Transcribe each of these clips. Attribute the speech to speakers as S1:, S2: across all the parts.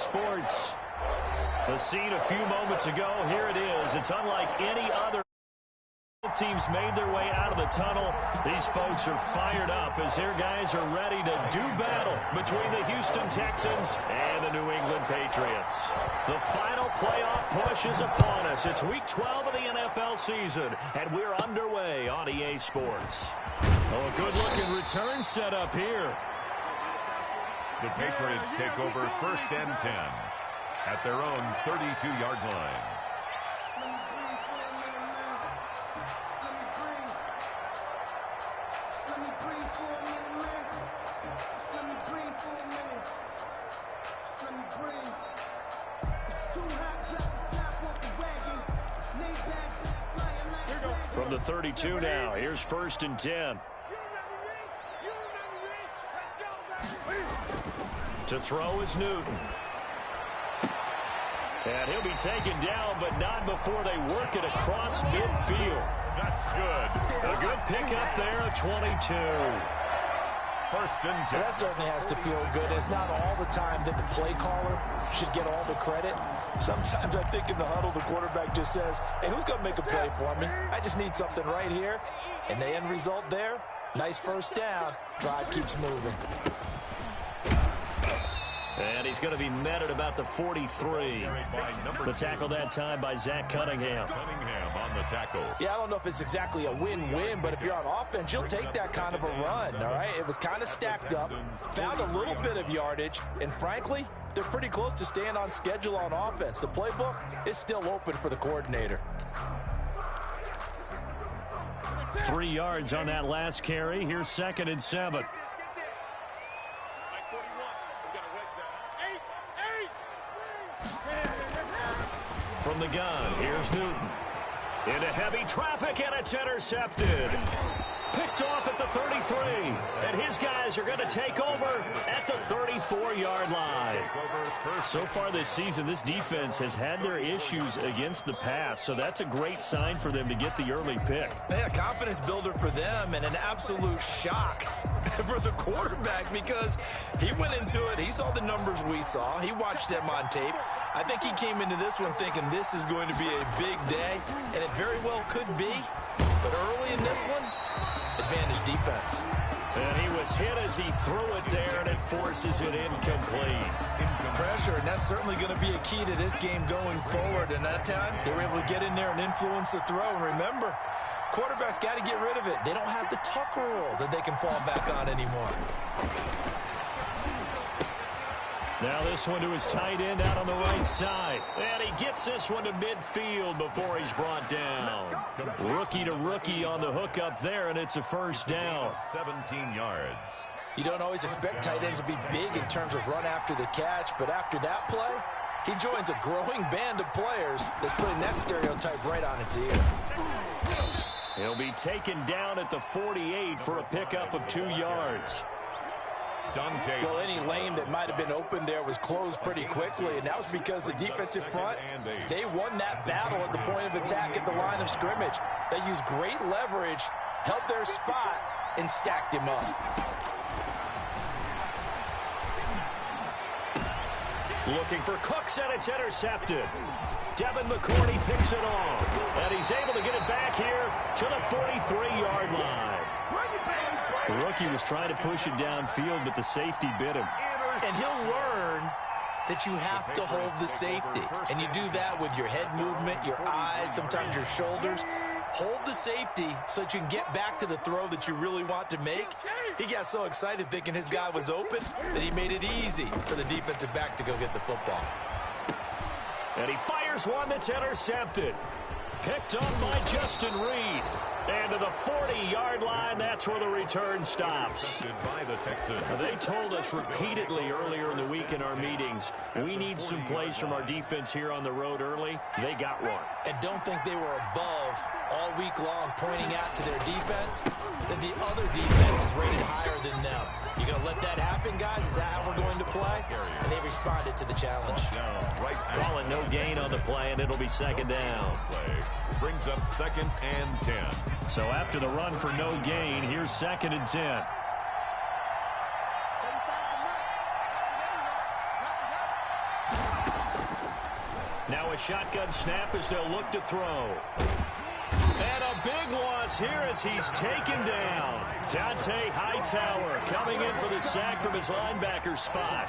S1: Sports. The scene a few moments ago, here it is. It's unlike any other. Teams made their way out of the tunnel. These folks are fired up as their guys are ready to do battle between the Houston Texans and the New England Patriots. The final playoff push is upon us. It's week 12 of the NFL season, and we're underway on EA Sports. Oh, a good-looking return set up here.
S2: The Patriots take over 1st and 10 at their own 32-yard line.
S1: From the 32 now, here's 1st and 10. To throw is Newton. And he'll be taken down, but not before they work it across midfield.
S2: That's good.
S1: A good pickup there at 22.
S2: 1st and 10.
S3: Well, that certainly has to feel good. It's not all the time that the play caller should get all the credit. Sometimes I think in the huddle, the quarterback just says, hey, who's going to make a play for me? I just need something right here. And the end result there, nice 1st down. Drive keeps moving.
S1: And he's going to be met at about the 43. The tackle that time by Zach Cunningham.
S2: Cunningham on the tackle.
S3: Yeah, I don't know if it's exactly a win-win, but if you're on offense, you'll take that kind of a run, all right? It was kind of stacked up, found a little bit of yardage, and frankly, they're pretty close to staying on schedule on offense. The playbook is still open for the coordinator.
S1: 3 yards on that last carry. Here's 2nd and 7. From the gun, here's Newton. Into heavy traffic, and it's intercepted. Picked off at the 33. And his guys are going to take over at the 34-yard line. So far this season, this defense has had their issues against the pass, so that's a great sign for them to get the early pick.
S3: Yeah, confidence builder for them and an absolute shock for the quarterback because he went into it. He saw the numbers we saw. He watched them on tape. I think he came into this one thinking this is going to be a big day, and it very well could be. But early in this one, advantage defense.
S1: And he was hit as he threw it there, and it forces it incomplete.
S3: Pressure, and that's certainly going to be a key to this game going forward. And that time, they were able to get in there and influence the throw. And remember, quarterbacks got to get rid of it. They don't have the tuck rule that they can fall back on anymore.
S1: Now this one to his tight end out on the right side. And he gets this one to midfield before he's brought down. Rookie to rookie on the hook up there, and it's a 1st down.
S2: 17 yards.
S3: You don't always expect tight ends to be big in terms of run after the catch, but after that play, he joins a growing band of players that's putting that stereotype right on its ear.
S1: He'll be taken down at the 48 for a pickup of 2 yards.
S3: Well, any lane that might have been open there was closed pretty quickly, and that was because the defensive front, they won that battle at the point of attack at the line of scrimmage. They used great leverage, held their spot, and stacked him up.
S1: Looking for Cooks, and it's intercepted. Devin McCourty picks it off, and he's able to get it back here to the 43-yard line. The rookie was trying to push it downfield, but the safety bit him.
S3: And he'll learn that you have to hold the safety. And you do that with your head movement, your eyes, sometimes your shoulders. Hold the safety so that you can get back to the throw that you really want to make. He got so excited thinking his guy was open that he made it easy for the defensive back to go get the football.
S1: And he fires one that's intercepted. Picked up by Justin Reed. And to the 40-yard line, that's where the return stops.
S2: By the Texans.
S1: They told us repeatedly earlier in the week in our meetings, we need some plays from our defense here on the road early. They got one.
S3: And don't think they were above all week long pointing out to their defense that the other defense is rated higher than them. You going to let that happen, guys? Is that how we're going to play? And they responded to the challenge.
S1: Calling no gain on the play, and it'll be 2nd down.
S2: Brings up 2nd and 10.
S1: So after the run for no gain, here's 2nd and 10. Now a shotgun snap as they'll look to throw. And a big loss here as he's taken down. Dante Hightower coming in for the sack from his linebacker spot.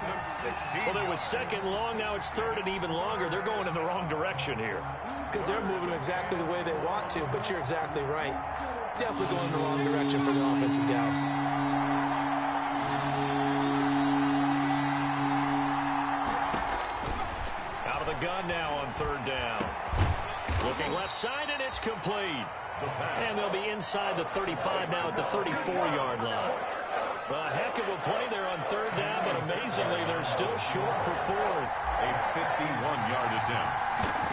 S1: Well, it was second long. Now it's third and even longer. They're going in the wrong direction here.
S3: Because they're moving exactly the way they want to, but you're exactly right. Definitely going in the wrong direction for the offensive guys.
S1: Out of the gun now on third down. Looking left side, and it's complete. And they'll be inside the 35 now at the 34-yard line. A heck of a play there on third down, but amazingly, they're still short for fourth.
S2: A 51-yard attempt.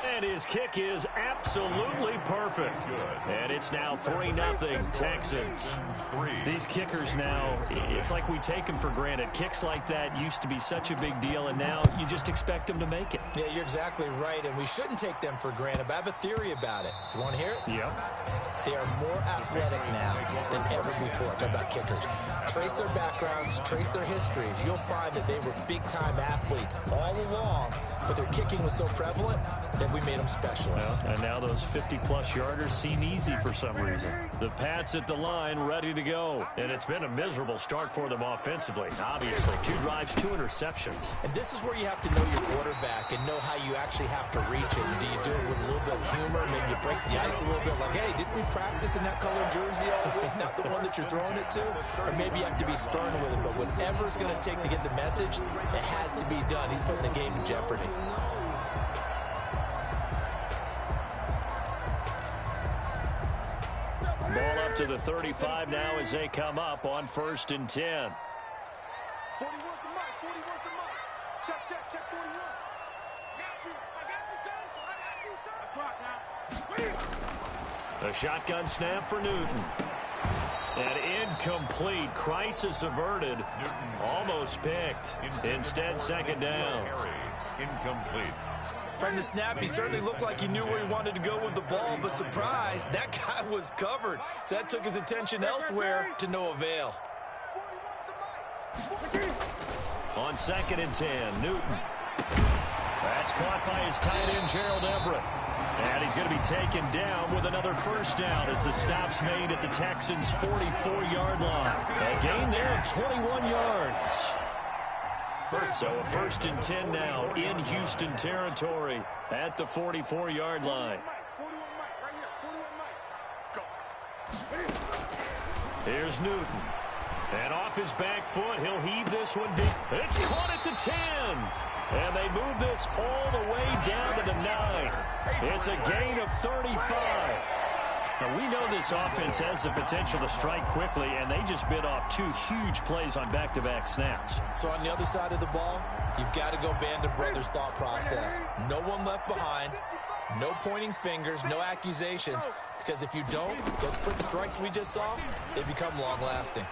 S1: And his kick is absolutely perfect. And it's now 3-0 Texans. These kickers now, it's like we take them for granted. Kicks like that used to be such a big deal, and now you just expect them to make it.
S3: Yeah, you're exactly right, and we shouldn't take them for granted, but I have a theory about it. You want to hear it?
S1: Yep.
S3: They are more athletic now than ever before. Talk about kickers. Trace their backgrounds, trace their histories. You'll find that they were big-time athletes all along, but their kicking was so prevalent that we made them specialists.
S1: Well, and now those 50-plus yarders seem easy for some reason. The Pats at the line ready to go. And it's been a miserable start for them offensively. Obviously, 2 drives, 2 interceptions.
S3: And this is where you have to know your quarterback and know how you actually have to reach it. Do you do it with a little bit of humor? Maybe you break the ice a little bit like, hey, didn't we practice in that colored jersey all week? Not the one that you're throwing it to? Or maybe you have to be stern with it. But whatever it's going to take to get the message, it has to be done. He's putting the game in jeopardy.
S1: Ball up to the 35 now as they come up on 1st and 10.
S4: 40 work the mic, 40 work the mic. Check, 41. I got you, son.
S1: A shotgun snap for Newton. And incomplete. Crisis averted. Almost picked. Instead, second down.
S2: Incomplete.
S3: From the snap, he certainly looked like he knew where he wanted to go with the ball, but surprise, that guy was covered. So that took his attention elsewhere to no avail.
S1: On 2nd and 10, Newton. That's caught by his tight end, Gerald Everett. And he's going to be taken down with another first down as the stop's made at the Texans' 44-yard line. A gain there of 21 yards. So a 1st and 10 now in Houston territory at the 44-yard line. Here's Newton. And off his back foot, he'll heave this one deep. It's caught at the 10. And they move this all the way down to the 9. It's a gain of 35. Now, we know this offense has the potential to strike quickly, and they just bit off 2 huge plays on back-to-back snaps.
S3: So on the other side of the ball, you've got to go band of brothers thought process. No one left behind, no pointing fingers, no accusations, because if you don't, those quick strikes we just saw, they become long-lasting.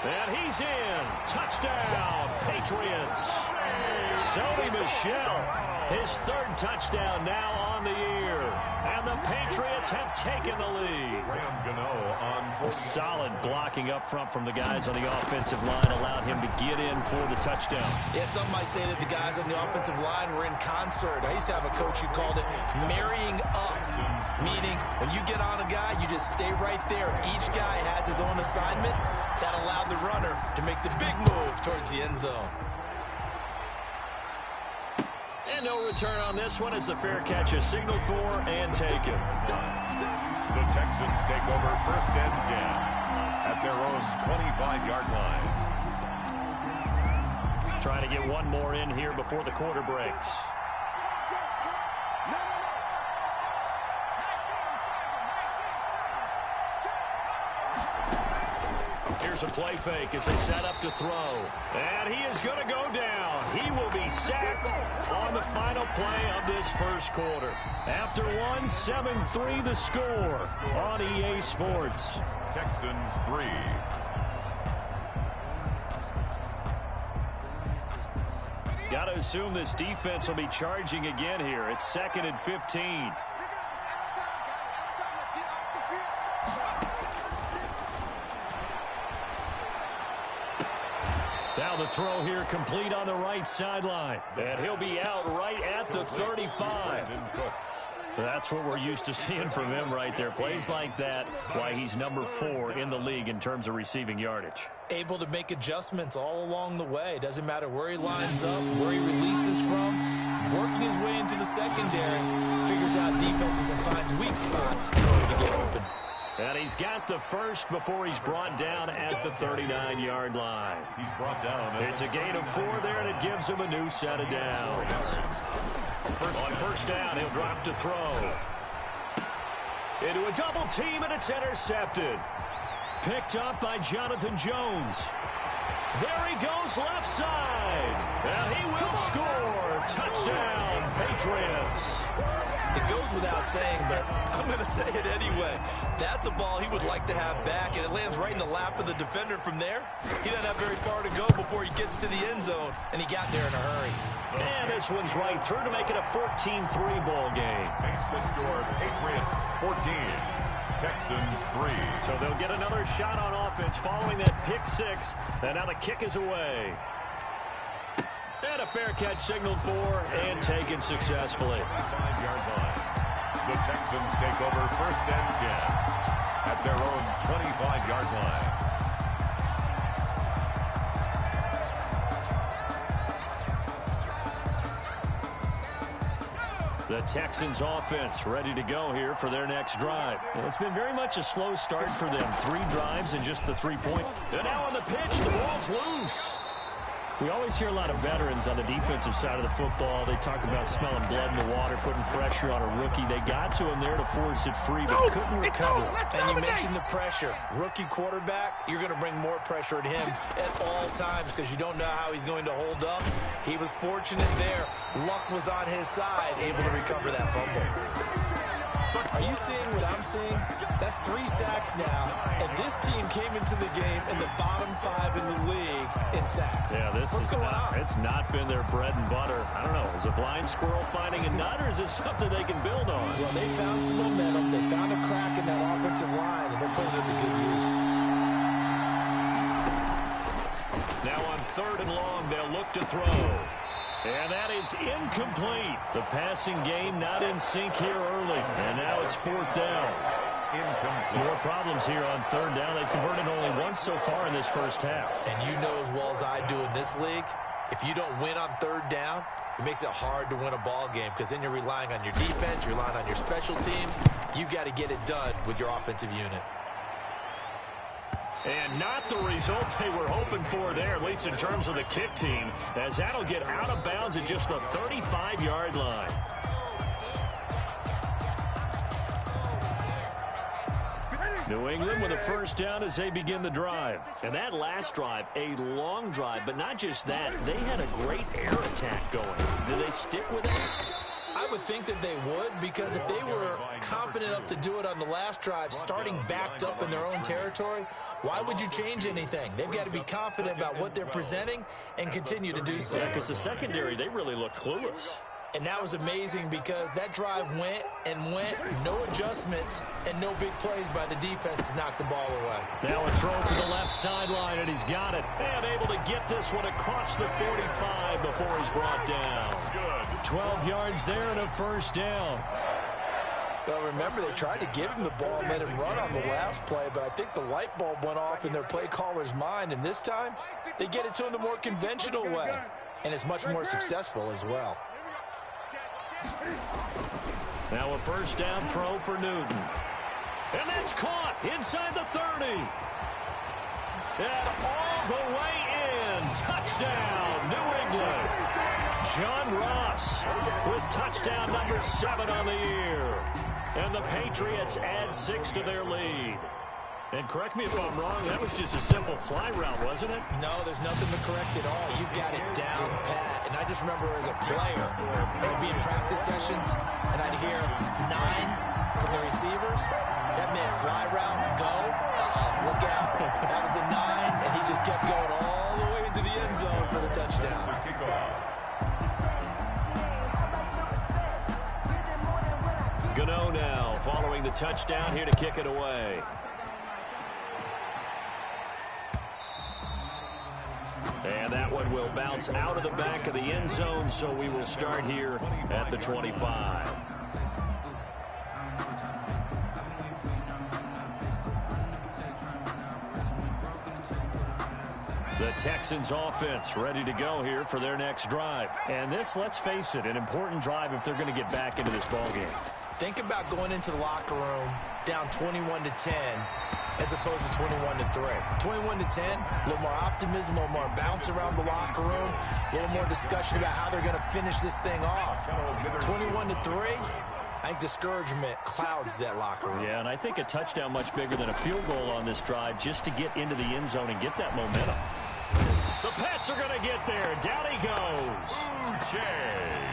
S1: And he's in. Touchdown, Patriots. Sony Michel, his 3rd touchdown now on the year. And the Patriots have taken the lead. Solid blocking up front from the guys on the offensive line allowed him to get in for the touchdown.
S3: Yeah, some might say that the guys on the offensive line were in concert. I used to have a coach who called it marrying up, meaning when you get on a guy, you just stay right there. Each guy has his own assignment. That allowed the runner to make the big move towards the end zone.
S1: And no return on this one as the fair catch is signaled for and taken.
S2: The Texans take over 1st and 10 at their own 25-yard line.
S1: Trying to get one more in here before the quarter breaks. Here's a play fake as they set up to throw. And he is going to go down. He will be sacked on the final play of this first quarter. After one, 7-3 the score on EA Sports.
S2: Texans 3.
S1: Got to assume this defense will be charging again here. It's 2nd and 15. Now the throw here complete on the right sideline. And he'll be out right at the 35. That's what we're used to seeing from him right there. Plays like that, why he's number 4 in the league in terms of receiving yardage.
S3: Able to make adjustments all along the way. Doesn't matter where he lines up, where he releases from. Working his way into the secondary. Figures out defenses and finds weak spots in order to get open.
S1: And he's got the first before he's brought down at the 39-yard line.
S2: He's brought down.
S1: It's a gain of 4 there, and it gives him a new set of downs. On first down, he'll drop to throw. Into a double team, and it's intercepted. Picked up by Jonathan Jones. There he goes left side. And he will score. Touchdown, Patriots.
S3: It goes without saying, but I'm going to say it anyway. That's a ball he would like to have back, and it lands right in the lap of the defender from there. He doesn't have very far to go before he gets to the end zone, and he got there in a hurry.
S1: And this one's right through to make it a 14-3 ball game.
S2: Makes the score Patriots 14, Texans 3.
S1: So they'll get another shot on offense following that pick 6, and now the kick is away. And a fair catch signaled for and taken successfully.
S2: 5-yard line. The Texans take over first and 10 at their own 25-yard line.
S1: The Texans offense ready to go here for their next drive. And it's been very much a slow start for them. 3 drives and just the 3-point. And now on the pitch, the ball's loose. We always hear a lot of veterans on the defensive side of the football. They talk about smelling blood in the water, putting pressure on a rookie. They got to him there to force it free, but couldn't recover.
S3: And you mentioned the pressure. Rookie quarterback, you're going to bring more pressure at him at all times because you don't know how he's going to hold up. He was fortunate there. Luck was on his side, able to recover that fumble. Are you seeing what I'm seeing? That's 3 sacks now, and this team came into the game in the bottom 5 in the league in sacks.
S1: Yeah,
S3: What's going on?
S1: It's not been their bread and butter. I don't know. Is a blind squirrel finding a nut, or is this something they can build on?
S3: Well, they found some momentum. They found a crack in that offensive line, and they're putting it to good use.
S1: Now on 3rd and long, they'll look to throw. And that is incomplete. The passing game not in sync here early. And now it's 4th down.
S2: Incomplete.
S1: More problems here on 3rd down. They've converted only once so far in this first half.
S3: And you know as well as I do in this league, if you don't win on 3rd down, it makes it hard to win a ball game because then you're relying on your defense, you're relying on your special teams. You've got to get it done with your offensive unit.
S1: And not the result they were hoping for there, at least in terms of the kick team, as that'll get out of bounds at just the 35-yard line. New England with a first down as they begin the drive. And that last drive, a long drive, but not just that. They had a great air attack going. Do they stick with it?
S3: I would think that they would, because if they were confident enough to do it on the last drive, starting backed up in their own territory, why would you change anything? They've got to be confident about what they're presenting and continue to do so.
S1: Yeah, because the secondary, they really looked clueless.
S3: And that was amazing because that drive went and went, no adjustments, and no big plays by the defense to knock the ball away.
S1: Now a throw to the left sideline, and he's got it. And able to get this one across the 45 before he's brought down. Good. 12 yards there and a first down.
S3: Well, remember, they tried to give him the ball and let him run on the last play, but I think the light bulb went off in their play caller's mind, and this time they get it to him the more conventional way, and it's much more successful as well.
S1: Now a first down throw for Newton. And that's caught inside the 30. And all the way in. Touchdown, New England. John Ross with touchdown number 7 on the year. And the Patriots add 6 to their lead. And correct me if I'm wrong, that was just a simple fly route, wasn't it?
S3: No, there's nothing to correct at all. You've got it down pat. And I just remember as a player, I'd be in practice sessions, and I'd hear 9 from the receivers. That meant fly route, go, look out. That was the 9, and he just kept going all the way into the end zone for the touchdown.
S1: Gano now following the touchdown here to kick it away. And that one will bounce out of the back of the end zone, so we will start here at the 25. The Texans offense ready to go here for their next drive. And this, let's face it, an important drive if they're going to get back into this ballgame.
S3: Think about going into the locker room down 21-10 as opposed to 21-3. 21-10, a little more optimism, a little more bounce around the locker room, a little more discussion about how they're going to finish this thing off. 21-3, I think discouragement clouds that locker room.
S1: Yeah, and I think a touchdown much bigger than a field goal on this drive just to get into the end zone and get that momentum. The Pats are going to get there. Down he goes.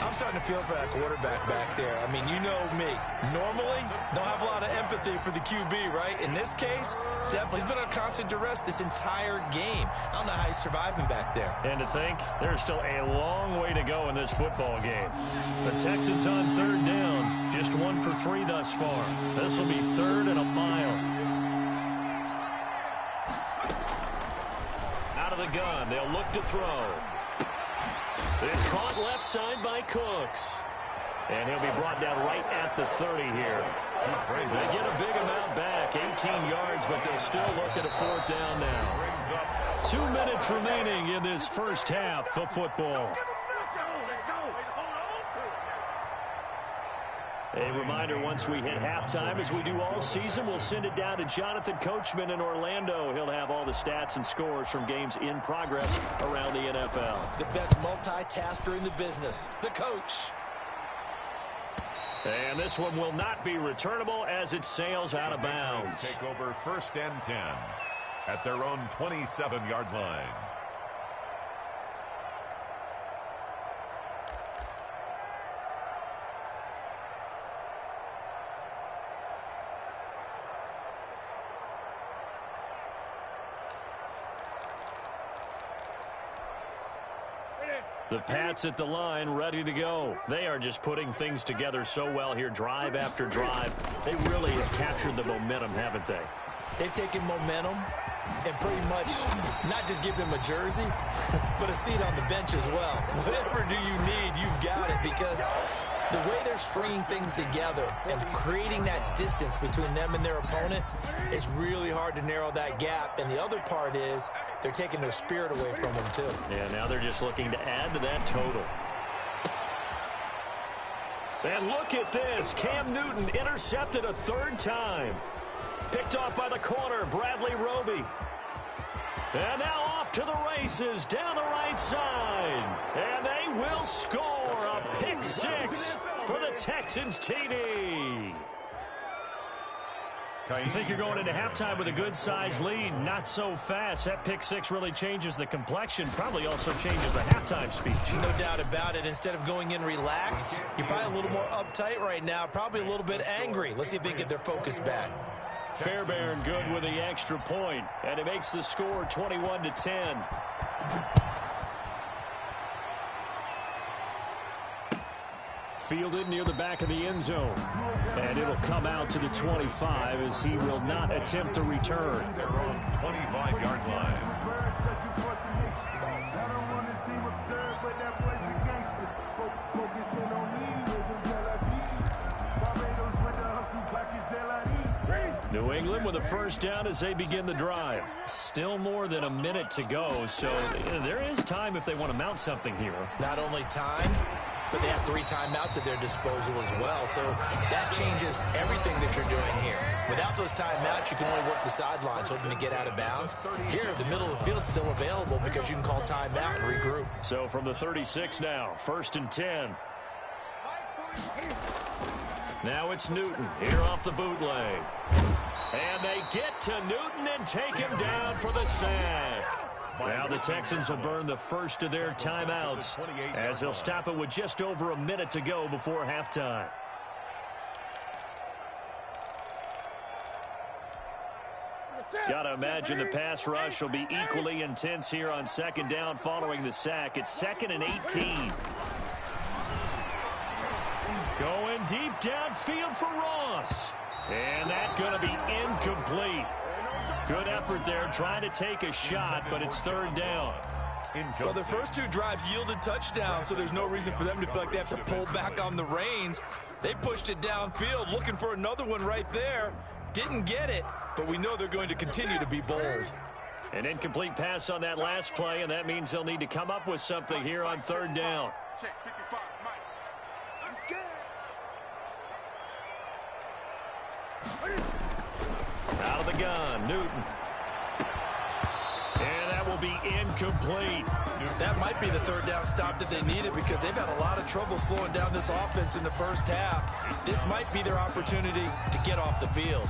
S3: I'm starting to feel for that quarterback back there. I mean, you know me. Normally, don't have a lot of empathy for the QB, right? In this case, definitely. He's been on constant duress this entire game. I don't know how he's surviving back there.
S1: And to think, there's still a long way to go in this football game. The Texans on third down. Just 1 for 3 thus far. This will be 3rd and a mile. Out of the gun, they'll look to throw. It's caught left side by Cooks. And he'll be brought down right at the 30 here. They get a big amount back, 18 yards, but they'll still look at a 4th down now. 2 minutes remaining in this first half of football. A reminder, once we hit halftime, as we do all season, we'll send it down to Jonathan Coachman in Orlando. He'll have all the stats and scores from games in progress around the NFL.
S3: The best multitasker in the business, the coach.
S1: And this one will not be returnable as it sails out of bounds.
S2: Take over 1st and 10 at their own 27-yard line.
S1: The Pats at the line, ready to go. They are just putting things together so well here, drive after drive. They really have captured the momentum, haven't they?
S3: They've taken momentum and pretty much not just give them a jersey, but a seat on the bench as well. Whatever do you need, you've got it, because the way they're stringing things together and creating that distance between them and their opponent is really hard to narrow that gap. And the other part is they're taking their spirit away from them, too.
S1: Yeah, now they're just looking to add to that total. And look at this. Cam Newton intercepted a 3rd time. Picked off by the corner, Bradley Roby. And now off to the races down the right side. And they will score a pick 6 for the Texans TD. You think you're going into halftime with a good-sized lead? Not so fast. That pick 6 really changes the complexion. Probably also changes the halftime speech.
S3: No doubt about it. Instead of going in relaxed, you're probably a little more uptight right now. Probably a little bit angry. Let's see if they can get their focus back.
S1: Fairbairn good with the extra point, and it makes the score 21-10. Fielded near the back of the end zone, and it'll come out to the 25 as he will not attempt to return.
S2: Their own 25-yard line.
S1: New England with a 1st down as they begin the drive. Still more than a minute to go, so there is time if they want to mount something here.
S3: Not only time, but they have 3 timeouts at their disposal as well. So that changes everything that you're doing here. Without those timeouts, you can only work the sidelines hoping to get out of bounds. Here, the middle of the field is still available because you can call timeout and regroup.
S1: So from the 36 now, 1st and 10. Now it's Newton here off the bootleg. And they get to Newton and take him down for the sack. Now the Texans will burn the first of their timeouts as they'll stop it with just over a minute to go before halftime. Gotta imagine the pass rush will be equally intense here on 2nd down following the sack. It's 2nd and 18. Going deep downfield for Ross. And that's going to be incomplete. Good effort there trying to take a shot, but it's 3rd down.
S3: Well, the first two drives yielded touchdowns, so there's no reason for them to feel like they have to pull back on the reins. They pushed it downfield, looking for another one right there. Didn't get it, but we know they're going to continue to be bold.
S1: An incomplete pass on that last play, and that means they'll need to come up with something here on third down.
S4: Check 55, Mike. I'm scared.
S1: Out of the gun, Newton. And that will be incomplete.
S3: That might be the third down stop that they needed because they've had a lot of trouble slowing down this offense in the first half. This might be their opportunity to get off the field.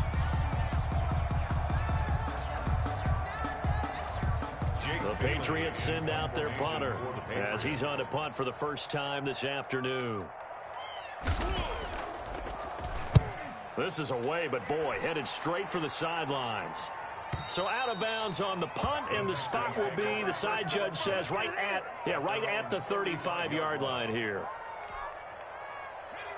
S1: The Patriots send out their punter as he's on to punt for the first time this afternoon. This is away, but boy, headed straight for the sidelines. So out of bounds on the punt, and the spot will be, the side judge says, right at the 35-yard line here.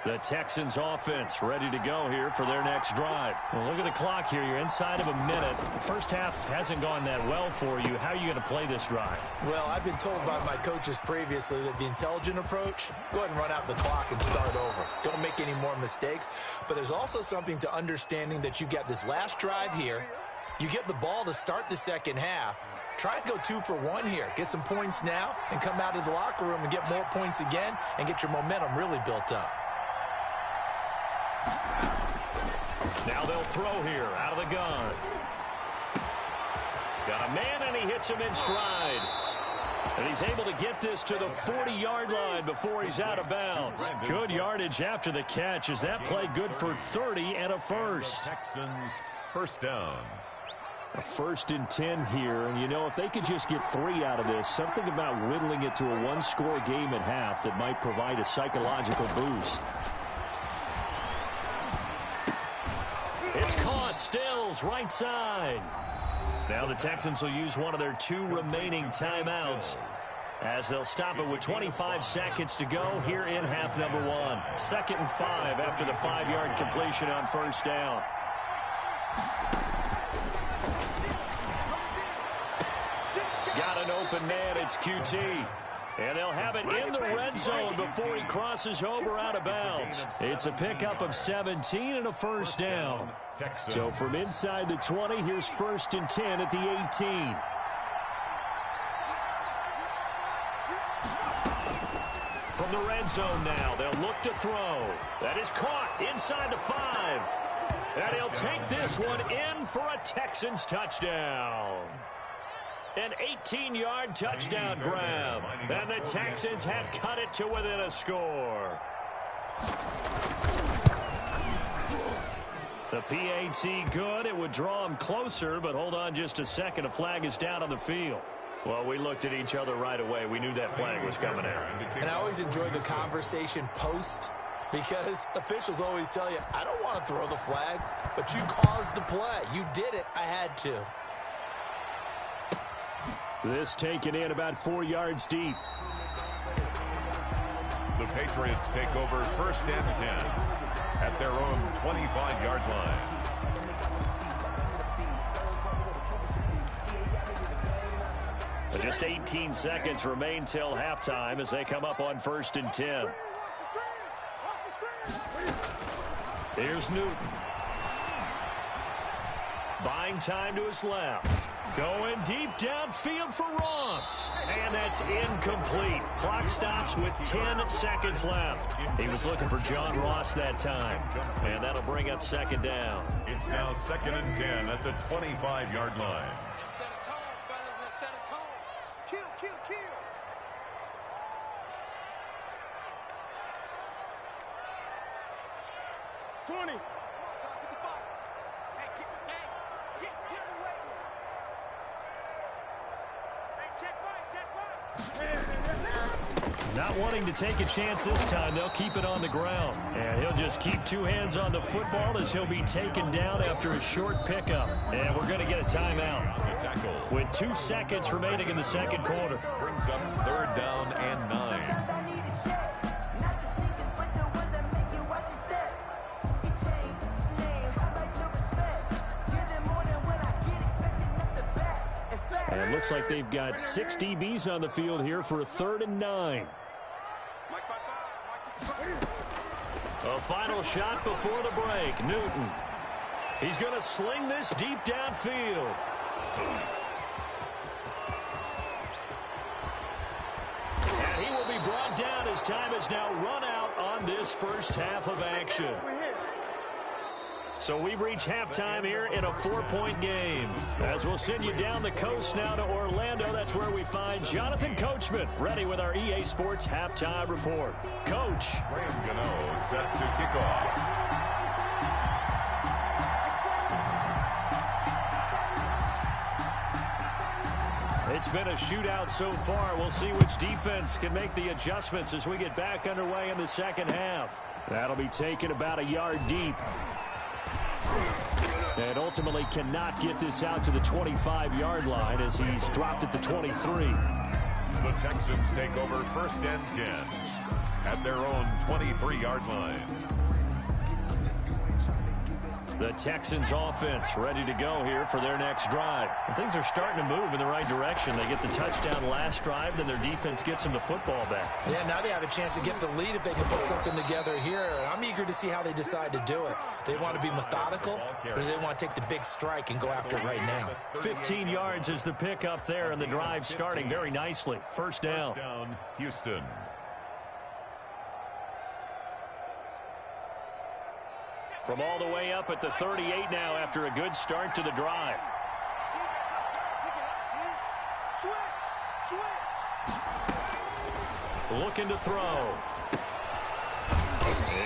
S1: The Texans offense ready to go here for their next drive. Well, look at the clock here. You're inside of a minute. The first half hasn't gone that well for you. How are you going to play this drive?
S3: Well, I've been told by my coaches previously that the intelligent approach, go ahead and run out the clock and start over. Don't make any more mistakes. But there's also something to understanding that you get this last drive here. You get the ball to start the second half. Try and go 2 for 1 here. Get some points now and come out of the locker room and get more points again and get your momentum really built up.
S1: Now they'll throw here out of the gun. Got a man, and he hits him in stride. And he's able to get this to the 40-yard line before he's out of bounds. Good yardage after the catch. Is that play good for 30 and a first?
S2: Texans first down.
S1: A 1st and 10 here, and you know, if they could just get 3 out of this, something about whittling it to a one-score game at half that might provide a psychological boost. It's caught. Stills, right side. Now the Texans will use one of their 2 remaining timeouts as they'll stop it with 25 seconds to go here in half number 1. 2nd and 5 after the 5-yard completion on first down. Got an open man. It's QT. And they'll have it in the red zone before he crosses over out of bounds. It's a pickup of 17 and a first down. So from inside the 20, here's 1st and 10 at the 18. From the red zone now, they'll look to throw. That is caught inside the 5. And he'll take this one in for a Texans touchdown. An 18-yard touchdown grab. And the Texans have cut it to within a score. The PAT good. It would draw him closer, but hold on just a second. A flag is down on the field. Well, we looked at each other right away. We knew that flag was coming out.
S3: And I always enjoy the conversation post because officials always tell you, I don't want to throw the flag, but you caused the play. You did it. I had to.
S1: This taken in about 4 yards deep.
S2: The Patriots take over 1st and 10 at their own 25-yard line.
S1: Just 18 seconds remain till halftime as they come up on 1st and 10. Here's Newton. Buying time to his left. Going deep downfield for Ross. And that's incomplete. Clock stops with 10 seconds left. He was looking for John Ross that time. And that'll bring up 2nd down.
S2: It's now 2nd and 10 at the 25-yard line.
S4: Let's set a tone, fellas. Let's set a tone. Kill, kill, kill. Get the ball. Hey, get the way.
S1: Not wanting to take a chance this time, they'll keep it on the ground. And he'll just keep 2 hands on the football as he'll be taken down after a short pickup. And we're going to get a timeout with 2 seconds remaining in the second quarter.
S2: Brings up 3rd down and 9.
S1: And looks like they've got 6 DBs on the field here for a 3rd and 9. A final shot before the break. Newton. He's going to sling this deep downfield. And he will be brought down as time has now run out on this first half of action. So we've reached halftime here in a 4-point game. As we'll send you down the coast now to Orlando, that's where we find Jonathan Coachman ready with our EA Sports Halftime Report. Coach.
S2: Graham Gano set to kick off.
S1: It's been a shootout so far. We'll see which defense can make the adjustments as we get back underway in the second half. That'll be taken about a yard deep. And ultimately cannot get this out to the 25-yard line as he's dropped at the 23.
S2: The Texans take over 1st and 10 at their own 23-yard line.
S1: The Texans offense ready to go here for their next drive. And things are starting to move in the right direction. They get the touchdown last drive, then their defense gets them the football back.
S3: Yeah, now they have a chance to get the lead if they can put something together here. I'm eager to see how they decide to do it. They want to be methodical, or do they want to take the big strike and go after it right now?
S1: 15 yards is the pickup there, and the drive starting very nicely. First down.
S2: First down, Houston.
S1: From all the way up at the 38 now after a good start to the drive. Looking to throw.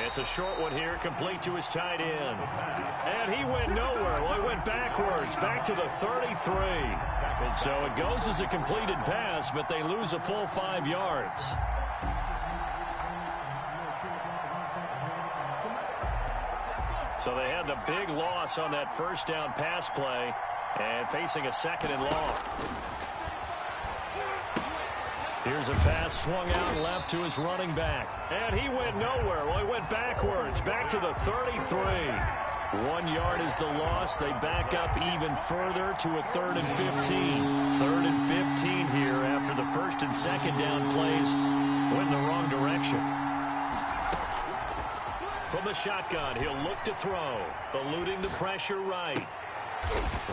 S1: It's a short one here, complete to his tight end. And he went nowhere. Well, he went backwards, back to the 33. And so it goes as a completed pass, but they lose a full 5 yards. So they had the big loss on that first down pass play and facing a 2nd and long. Here's a pass swung out left to his running back. And he went nowhere. Well, he went backwards, back to the 33. 1 yard is the loss. They back up even further to a 3rd and 15. 3rd and 15 here after the 1st and 2nd down plays went in the wrong direction. From the shotgun, he'll look to throw. Eluding the pressure right.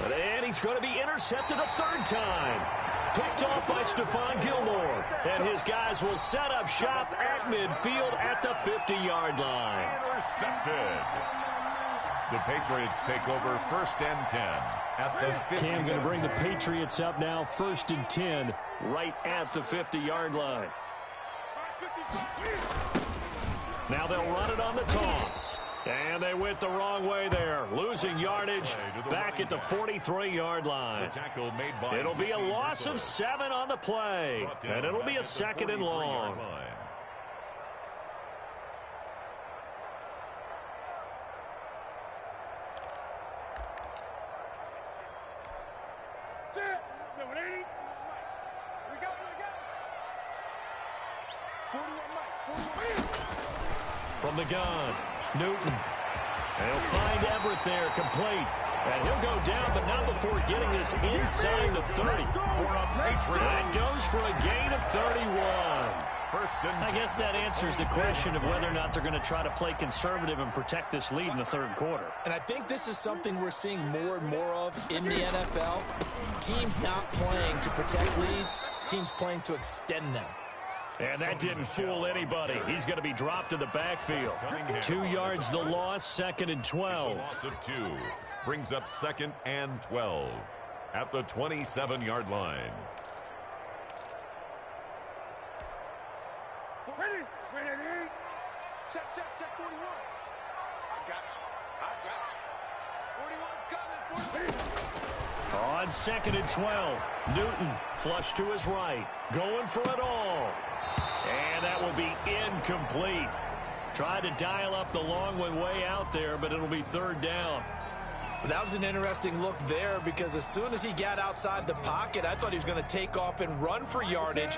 S1: And he's going to be intercepted a 3rd time. Picked off by Stephon Gilmore. And his guys will set up shop at midfield at the 50-yard line.
S2: Intercepted. The Patriots take over 1st and 10 at the 50.
S1: Cam going to bring the Patriots up now, 1st and 10, right at the 50-yard line. Now they'll run it on the toss. And they went the wrong way there. Losing yardage back at the 43-yard line. It'll be a loss of 7 on the play. And it'll be a 2nd and long. From the gun, Newton. They'll find Everett there, complete. And he'll go down, but not before getting this inside the 30. That goes for a gain of 31. I guess that answers the question of whether or not they're going to try to play conservative and protect this lead in the 3rd quarter.
S3: And I think this is something we're seeing more and more of in the NFL. Teams not playing to protect leads, teams playing to extend them.
S1: And that didn't fool anybody. He's going to be dropped in the backfield. 2 yards the loss, 2nd and 12.
S2: Loss of 2 brings up 2nd and 12 at the 27-yard line.
S4: Ready? Check 41. I got you. 41's coming.
S1: On 2nd and 12, Newton flush to his right, going for it all. And that will be incomplete. Tried to dial up the long one way out there, but it'll be 3rd down.
S3: That was an interesting look there because as soon as he got outside the pocket, I thought he was going to take off and run for yardage.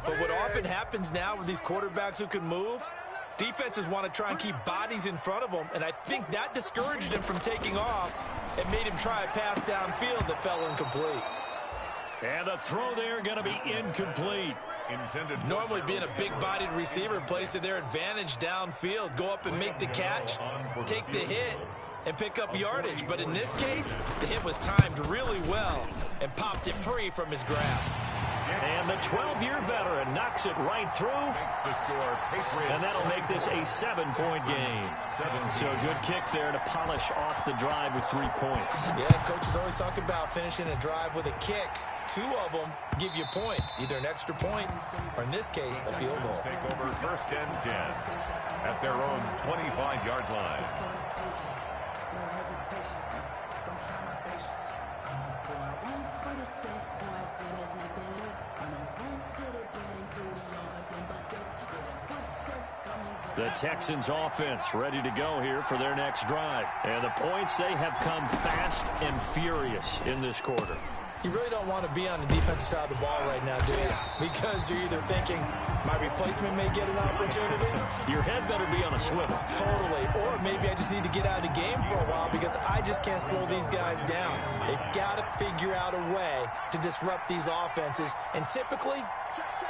S3: But what often happens now with these quarterbacks who can move, defenses want to try and keep bodies in front of them, and I think that discouraged him from taking off and made him try a pass downfield that fell incomplete.
S1: And the throw there going to be incomplete.
S3: Normally being a big-bodied receiver plays to their advantage downfield. Go up and make the catch, take the hit, and pick up yardage. But in this case, the hit was timed really well and popped it free from his grasp.
S1: And the 12-year veteran knocks it right through. And that'll make this a 7-point game. So a good kick there to polish off the drive with 3 points.
S3: Yeah, coaches always talk about finishing a drive with a kick. 2 of them give you points, either an extra point or, in this case, a field goal.
S2: Take over 1st and 10 at their own 25-yard line.
S1: The Texans offense ready to go here for their next drive. And the points, they have come fast and furious in this quarter.
S3: You really don't want to be on the defensive side of the ball right now, do you? Because you're either thinking, my replacement may get an opportunity.
S1: Your head better be on a swivel.
S3: Totally. Or maybe I just need to get out of the game for a while because I just can't slow these guys down. They've got to figure out a way to disrupt these offenses. And typically,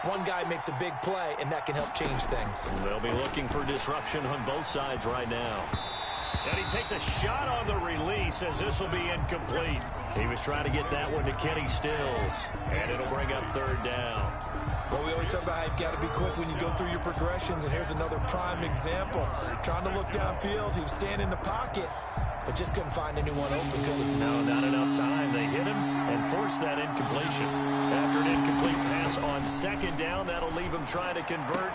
S3: one guy makes a big play, and that can help change things.
S1: They'll be looking for disruption on both sides right now. And he takes a shot on the release as this will be incomplete. He was trying to get that one to Kenny Stills. And it'll bring up 3rd down.
S3: Well, we always talk about how you've got to be quick when you go through your progressions. And here's another prime example. Trying to look downfield. He was standing in the pocket, but just couldn't find anyone open, could he?
S1: No, not enough time. They hit him and forced that incompletion. After an incomplete pass on 2nd down, that'll leave him trying to convert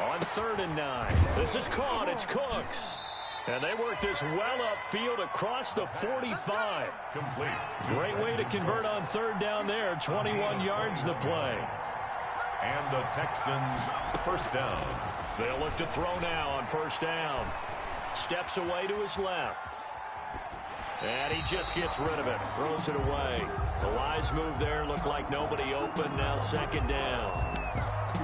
S1: on 3rd and 9. This is caught. It's Cooks. And they work this well upfield across the 45.
S2: Complete.
S1: Great way to convert on 3rd down there. 21 yards the play.
S2: And the Texans 1st down.
S1: They'll look to throw now on 1st down. Steps away to his left. And he just gets rid of it. Throws it away. The wise move there. Looked like nobody open. Now 2nd down.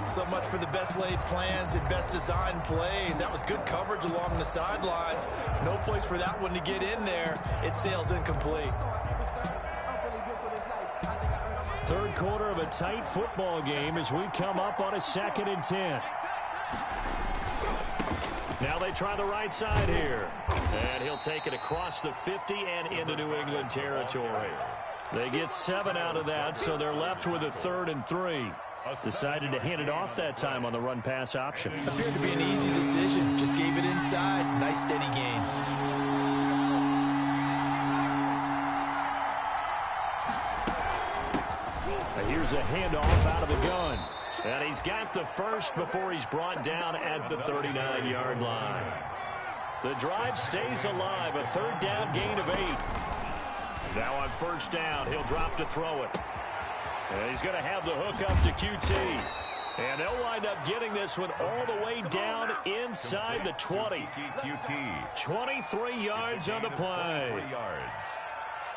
S3: So much for the best laid plans and best designed plays. That was good coverage along the sidelines. No place for that one to get in there. It sails incomplete.
S1: 3rd quarter of a tight football game as we come up on a 2nd and 10. Now they try the right side here. And he'll take it across the 50 and into New England territory. They get 7 out of that, so they're left with a 3rd and 3. Decided to hand it off that time on the run-pass option.
S3: Appeared to be an easy decision. Just gave it inside. Nice, steady gain.
S1: Here's a handoff out of the gun. And he's got the first before he's brought down at the 39-yard line. The drive stays alive. A 3rd down gain of 8. Now on 1st down, he'll drop to throw it. And he's going to have the hook up to QT. And they'll wind up getting this one all the way down inside the 20. 23 yards on the play.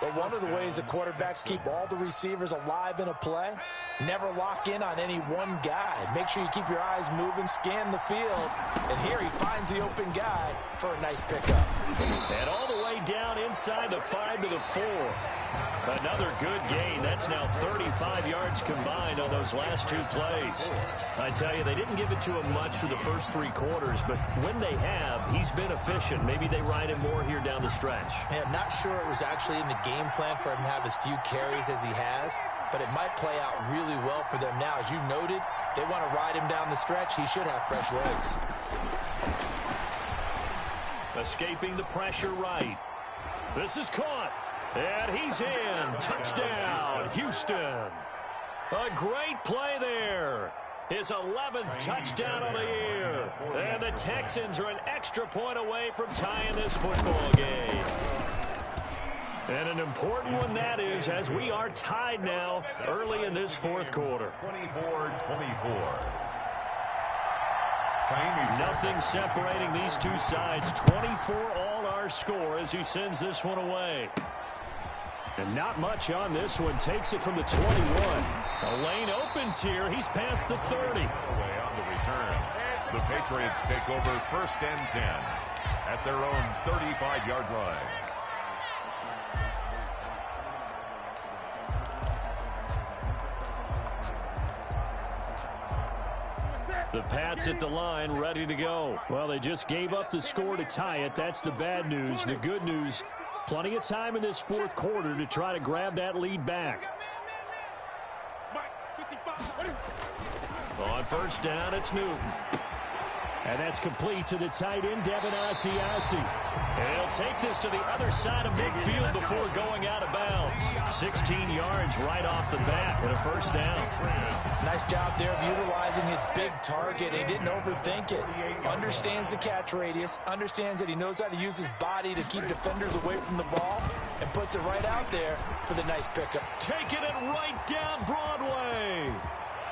S3: But one of the ways the quarterbacks keep all the receivers alive in a play, never lock in on any one guy. Make sure you keep your eyes moving, scan the field. And here he finds the open guy for a nice pickup.
S1: And all the way down inside the 5 to the 4. Another good gain. That's now 35 yards combined on those last 2 plays. I tell you, they didn't give it to him much for the first 3 quarters, but when they have, he's been efficient. Maybe they ride him more here down the stretch.
S3: Yeah, I'm not sure it was actually in the game plan for him to have as few carries as he has, but it might play out really well for them now. As you noted, if they want to ride him down the stretch, he should have fresh legs.
S1: Escaping the pressure right. This is caught. And he's in. Touchdown, Houston. A great play there. His 11th touchdown of the year. And the Texans are an extra point away from tying this football game. And an important one that is, as we are tied now early in this 4th quarter.
S2: 24-24.
S1: Nothing separating these two sides. 24 all our score as he sends this one away. And not much on this one. Takes it from the 21. A lane opens here. He's past the 30.
S2: Away on the return. The Patriots take over 1st and 10 at their own 35-yard line.
S1: The Pats at the line, ready to go. Well, they just gave up the score to tie it. That's the bad news. The good news, plenty of time in this fourth quarter to try to grab that lead back. On first down, it's Newton. And that's complete to the tight end, Devin Asiasi. He'll take this to the other side of midfield before going out of bounds. 16 yards right off the bat and a first down.
S3: Nice job there of utilizing his big target. He didn't overthink it. Understands the catch radius. Understands that he knows how to use his body to keep defenders away from the ball. And puts it right out there for the nice pickup.
S1: Taking it right down Broadway.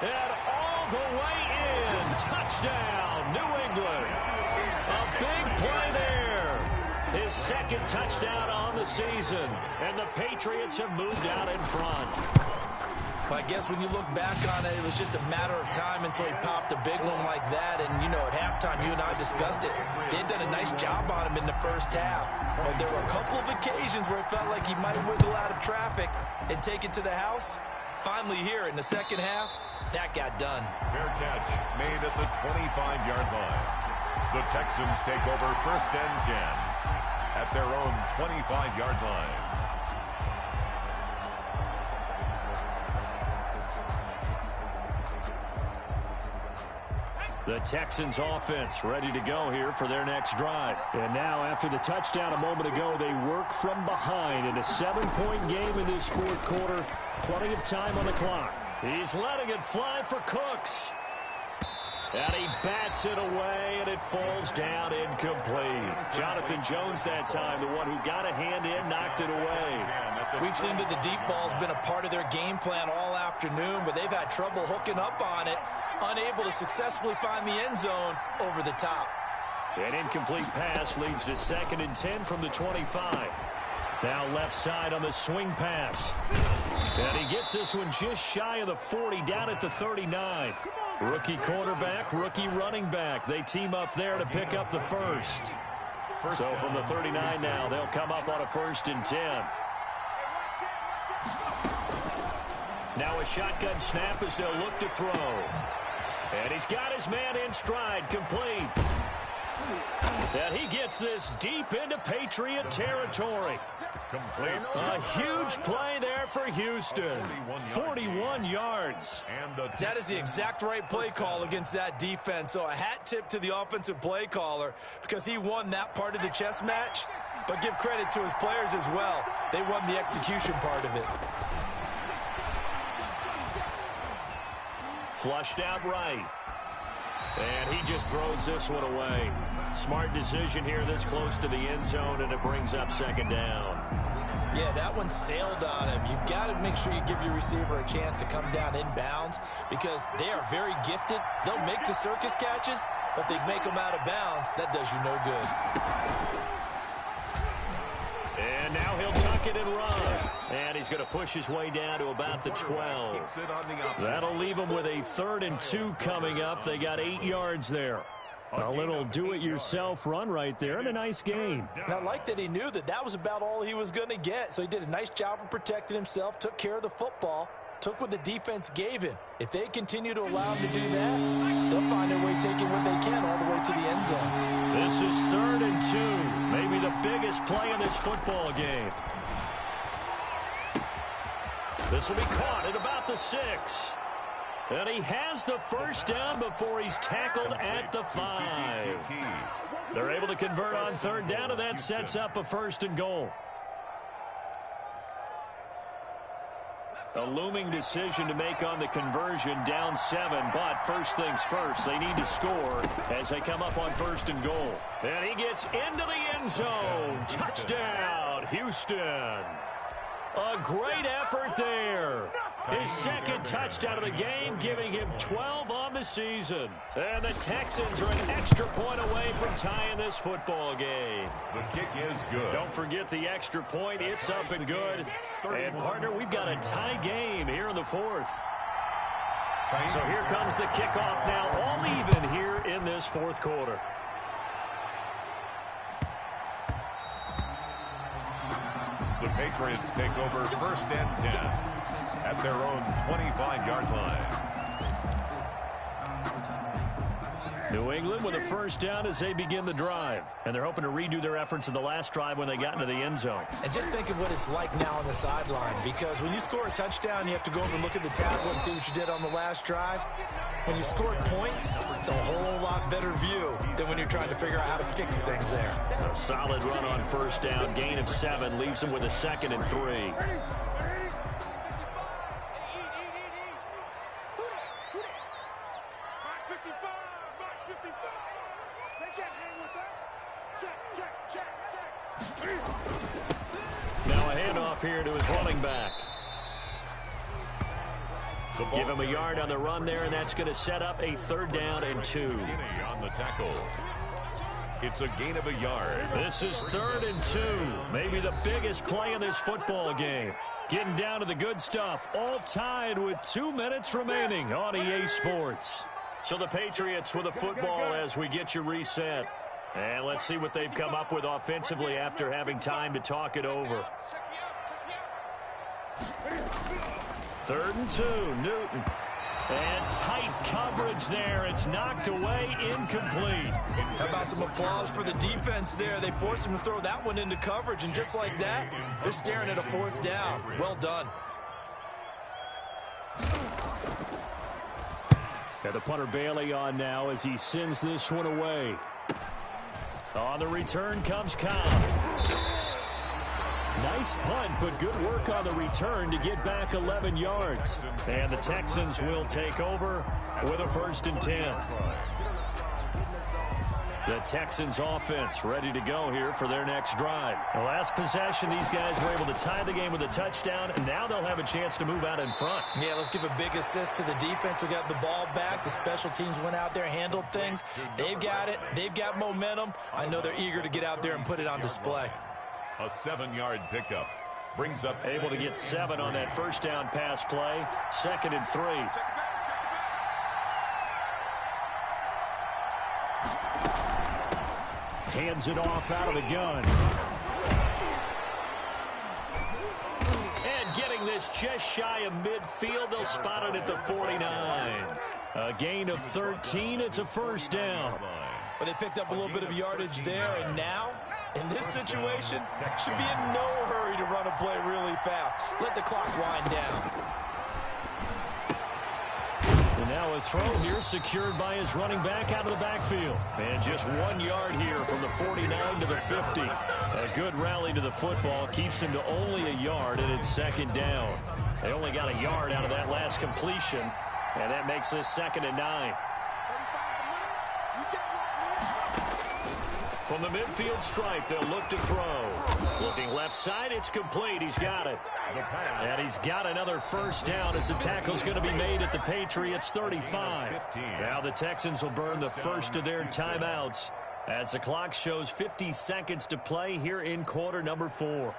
S1: And all the way in. Touchdown, New England. A big play there. His second touchdown on the season. And the Patriots have moved out in front.
S3: Well, I guess when you look back on it, it was just a matter of time until he popped a big one like that. And, you know, at halftime, you and I discussed it. They'd done a nice job on him in the first half. But there were a couple of occasions where it felt like he might wiggle out of traffic and take it to the house. Finally here in the second half, that got done.
S2: Fair catch made at the 25-yard line. The Texans take over first and 10 at their own 25-yard line.
S1: The Texans offense ready to go here for their next drive. And now after the touchdown a moment ago, they work from behind in a 7-point game in this fourth quarter. Plenty of time on the clock. He's letting it fly for Cooks. And he bats it away, and it falls down incomplete. Jonathan Jones that time, the one who got a hand in, knocked it away.
S3: We've seen that the deep ball's been a part of their game plan all afternoon, but they've had trouble hooking up on it, unable to successfully find the end zone over the top.
S1: An incomplete pass leads to 2nd and 10 from the 25. Now left side on the swing pass. And he gets this one just shy of the 40, down at the 39. Rookie quarterback, rookie running back. They team up there to pick up the first. So from the 39 now, they'll come up on a 1st and 10. Now a shotgun snap as they'll look to throw. And he's got his man in stride, complete. And he gets this deep into Patriot territory.
S2: Complete.
S1: A huge play there for Houston. 41 yards.
S3: That is the exact right play call against that defense. So a hat tip to the offensive play caller because he won that part of the chess match. But give credit to his players as well. They won the execution part of it.
S1: Flushed out right. And he just throws this one away. Smart decision here this close to the end zone, and it brings up 2nd down.
S3: Yeah, that one sailed on him. You've got to make sure you give your receiver a chance to come down inbounds because they are very gifted. They'll make the circus catches, but they make them out of bounds. That does you no good.
S1: And now he'll tuck it and run. And he's going to push his way down to about the 12. That'll leave him with a 3rd and 2 coming up. They got 8 yards there. A little do-it-yourself run right there, and a nice game.
S3: And I like that he knew that that was about all he was going to get. So he did a nice job of protecting himself, took care of the football, took what the defense gave him. If they continue to allow him to do that, they'll find their way taking what they can all the way to the end zone.
S1: This is 3rd and 2, maybe the biggest play in this football game. This will be caught at about the 6. And he has the first down before he's tackled at the 5. They're able to convert on 3rd down, and that sets up a 1st and goal. A looming decision to make on the conversion, down 7, but first things first, they need to score as they come up on 1st and goal. And he gets into the end zone. Touchdown, Houston. A great effort there. His 2nd touchdown of the game, giving him 12 on the season. And the Texans are an extra point away from tying this football game.
S2: The kick is good.
S1: Don't forget the extra point. It's up and good. And, partner, we've got a tie game here in the 4th. So here comes the kickoff now, all even here in this 4th quarter.
S2: The Patriots take over 1st and 10 at their own 25-yard line.
S1: New England with a first down as they begin the drive. And they're hoping to redo their efforts in the last drive when they got into the end zone.
S3: And just think of what it's like now on the sideline, because when you score a touchdown, you have to go over and look at the tablet and see what you did on the last drive. When you scored points, it's a whole lot better view than when you're trying to figure out how to fix things there.
S1: A solid run on first down. Gain of 7 leaves them with a 2nd and 3. Now a handoff here to his running back. Give him a yard on the run there, and that's going to set up a 3rd down and 2.
S2: On the tackle. It's a gain of a yard.
S1: This is 3rd and 2. Maybe the biggest play in this football game. Getting down to the good stuff. All tied with 2 minutes remaining on EA Sports. So the Patriots with a football as we get you reset. And let's see what they've come up with offensively after having time to talk it over. 3rd and 2, Newton. And tight coverage there. It's knocked away, incomplete.
S3: How about some applause for the defense there? They forced him to throw that one into coverage, and just like that, they're staring at a 4th down. Well done.
S1: Got the punter Bailey on now as he sends this one away. On the return comes Cobb. Nice punt, but good work on the return to get back 11 yards. And the Texans will take over with a 1st and 10. The Texans offense ready to go here for their next drive. The last possession, these guys were able to tie the game with a touchdown, and now they'll have a chance to move out in front.
S3: Yeah, let's give a big assist to the defense who got the ball back. The special teams went out there, handled things. They've got it. They've got momentum. I know they're eager to get out there and put it on display.
S2: A 7-yard pickup. Brings up
S1: able to get 7 on that first down pass play. 2nd and 3. Hands it off out of the gun. And getting this just shy of midfield. They'll spot it at the 49. A gain of 13. It's a first down.
S3: But they picked up a little bit of yardage there, and now, in this situation, should be in no hurry to run a play really fast. Let the clock wind down.
S1: And now a throw here secured by his running back out of the backfield. And just 1 yard here from the 49 to the 50. A good rally to the football keeps him to only a yard, and it's 2nd down. They only got a yard out of that last completion, and that makes this 2nd and 9. From the midfield stripe, they'll look to throw. Looking left side, it's complete. He's got it. And he's got another first down as the tackle's going to be made at the Patriots 35. Now the Texans will burn the first of their timeouts as the clock shows 50 seconds to play here in quarter number 4.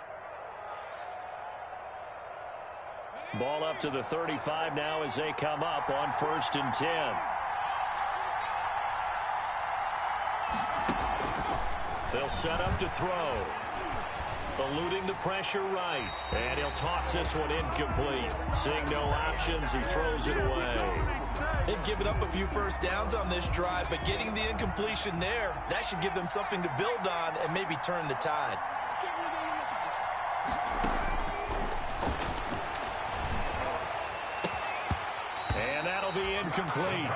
S1: Ball up to the 35 now as they come up on 1st and 10. They'll set up to throw. Eluding the pressure right. And he'll toss this one incomplete. Seeing no options, he throws it away.
S3: They've given up a few first downs on this drive, but getting the incompletion there, that should give them something to build on and maybe turn the tide.
S1: And that'll be incomplete.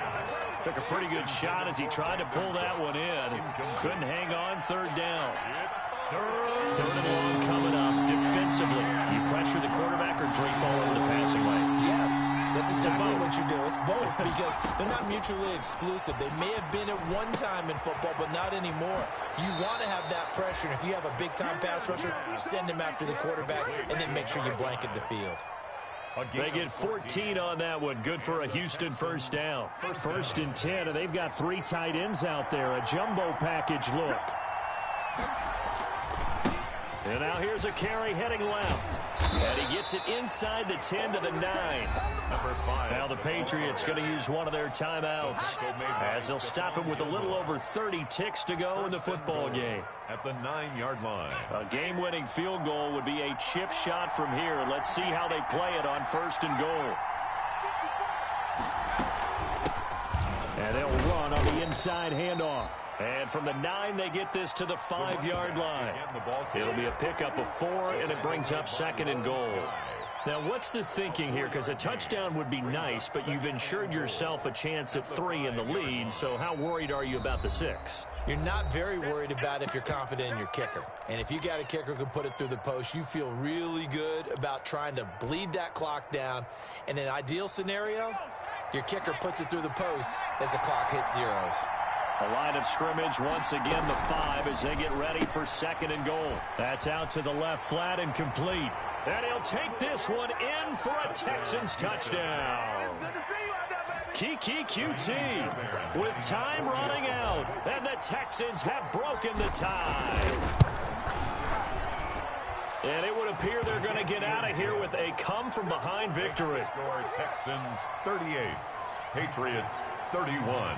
S1: Took a pretty good shot as he tried to pull that one in. Couldn't hang on. 3rd down. 3rd and long coming up. Defensively, you pressure the quarterback or drape all over the passing lane?
S3: Yes, that's exactly what you do. It's both because they're not mutually exclusive. They may have been at one time in football, but not anymore. You want to have that pressure. And if you have a big-time pass rusher, send him after the quarterback and then make sure you blanket the field.
S1: They get 14 on that one. Good for a Houston first down. 1st and 10, and they've got 3 tight ends out there. A jumbo package look. And now here's a carry heading left. And he gets it inside the 10 to the 9.
S2: Number 5.
S1: Now the Patriots going to use one of their timeouts as they'll stop him with a little over 30 ticks to go in the football game.
S2: At the 9-yard line.
S1: A game-winning field goal would be a chip shot from here. Let's see how they play it on 1st and goal. And they'll run on on the inside handoff. And from the 9, they get this to the 5-yard line. It'll be a pickup of 4, and it brings up 2nd and goal. Now, what's the thinking here? Because a touchdown would be nice, but you've ensured yourself a chance at 3 in the lead, so how worried are you about the 6?
S3: You're not very worried about it if you're confident in your kicker. And if you got a kicker who can put it through the post, you feel really good about trying to bleed that clock down. In an ideal scenario, your kicker puts it through the post as the clock hits zeros.
S1: A line of scrimmage, once again the 5 as they get ready for 2nd and goal. That's out to the left, flat and complete. And he'll take this one in for a Texans touchdown. Kiki QT with time running out, and the Texans have broken the tie. And it would appear they're going to get out of here with a come-from-behind victory.
S2: Score Texans 38, Patriots 31.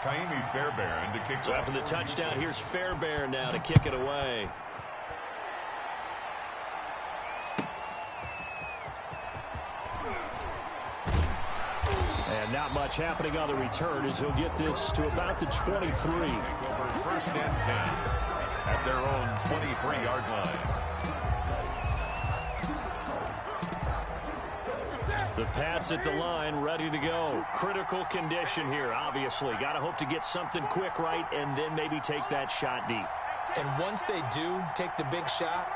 S2: Kaimi Fairbairn to kick
S1: So
S2: off.
S1: after the touchdown, here's Fairbairn now to kick it away. And not much happening on the return as he'll get this to about the 23.
S2: Take over 1st and 10 at their own 23-yard line.
S1: The Pats at the line, ready to go. Critical condition here, obviously. Got to hope to get something quick right and then maybe take that shot deep.
S3: And once they do take the big shot,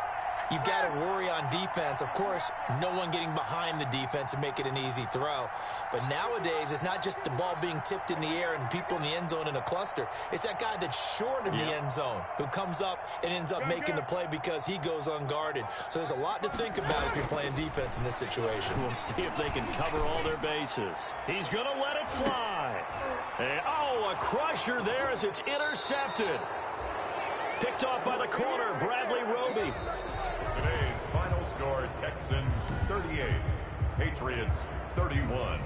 S3: you've got to worry on defense. Of course, no one getting behind the defense and make it an easy throw. But nowadays, it's not just the ball being tipped in the air and people in the end zone in a cluster. It's that guy that's short of the end zone who comes up and ends up making the play because he goes unguarded. So there's a lot to think about if you're playing defense in this situation.
S1: We'll see if they can cover all their bases. He's going to let it fly. And, oh, a crusher there as it's intercepted. Picked off by the corner, Bradley Roby.
S2: Today's final score, Texans 38, Patriots 31.